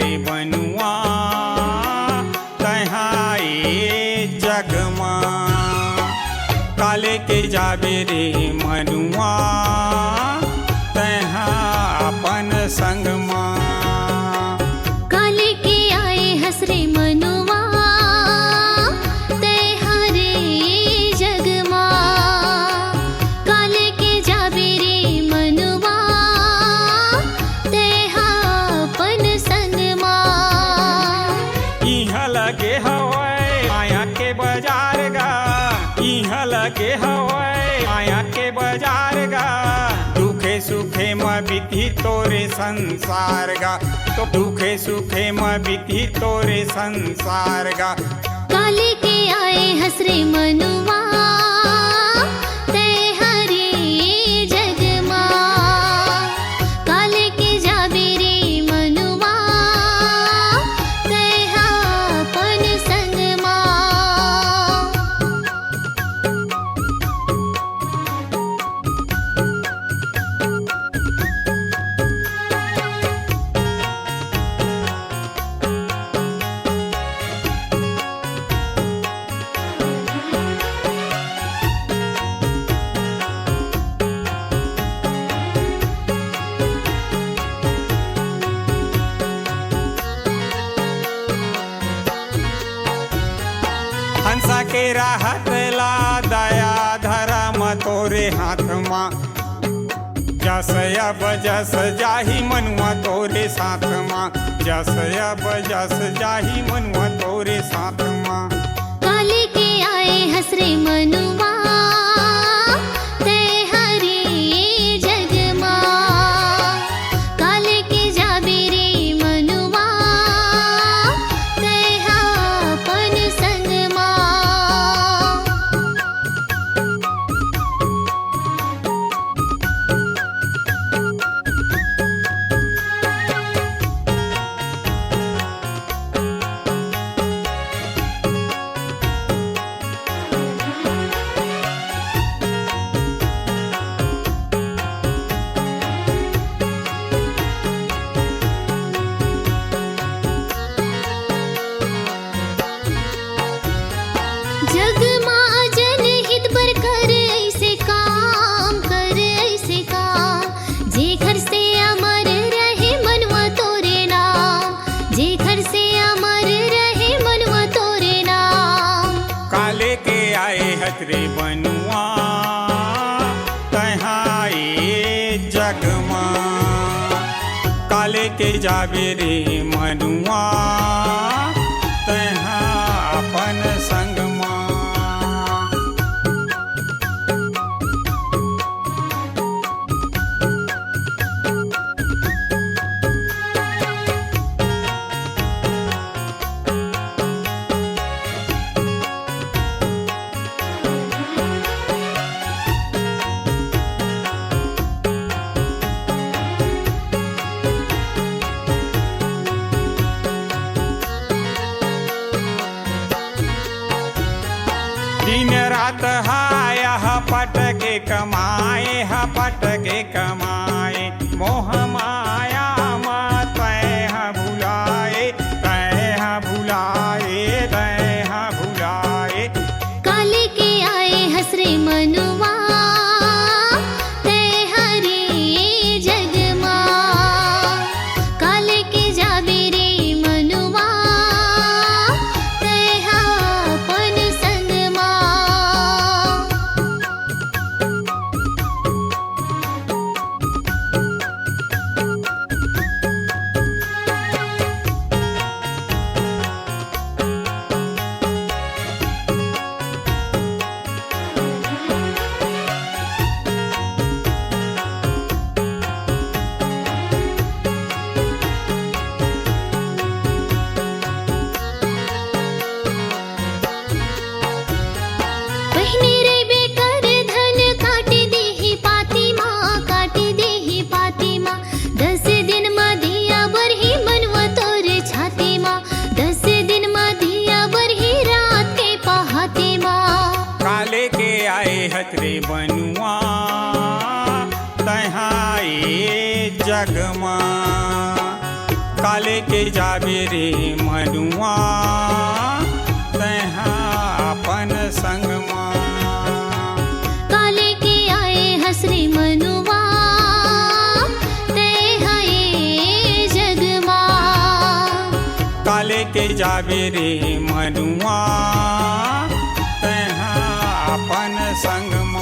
रे बनुआ तहाँ ए जगमा काले के जाबे रे मनुआ तहाँ अपन संगमा काले के आए हसरे मनुआ तहाँ रे जगमा काले के जाबे रे मनुआ तहाँ अपन संगमा इहाँ लगे हवै माया के बाजार गा इहाँ लगे हवै माया के बाजार गा दुखे सुखे म बीती तोरे संसार गा तो दुखे सुखे म बीती तोरे संसार गा काले के आए हसरे मनुआ तहाँ रे जगमा काले के जाबे रे मनुआ तहाँ अपन संगमा हंसा के राहत ला दया धर्म तोरे हाथ मा जस अब जस जाही मनुआ तोरे साथ मा जस अब जस जाही मनुआ तोरे साथ मा काले के आए हसरे मनुआ तहाँ रे जगमा काले के जाबे रे मनुआ तहाँ अपन संगमा जगमा जनहित पर कर ऐसे काम जे घर से अमर रहे मनुआ तोरे नाम जे घर से अमर रहे मनुआ तोरे नाम काले के आए हतरे बनुआ तहाँ ए जगमा काले के जाबे रे मनुआ तहाँ अपन संगमा दिन रात हाया पटके कमाए पटके कमाए मोह माया मत भुलाए भुलाए भुलाए काले के आए हसरे मनुआ तहाँ रे जगमा काले के जाबे रे मनुआ तहाँ अपन संगमा पहिने रे बेकर धन काटे देहि पाती माँ 10 दिन मा दिया बरही मनुआ तोरे छाती माँ 10 दिन मा दिया बरही रात के पहाती माँ काले के आए हतरे बनुआ तहाँ ए जगमा काले के जाबे रे मनुआ तैहा अपन संगमा काले के आए हसरे मनुआ ते है जगमा काले के जाबे रे मनुआ तैहा अपन संगमा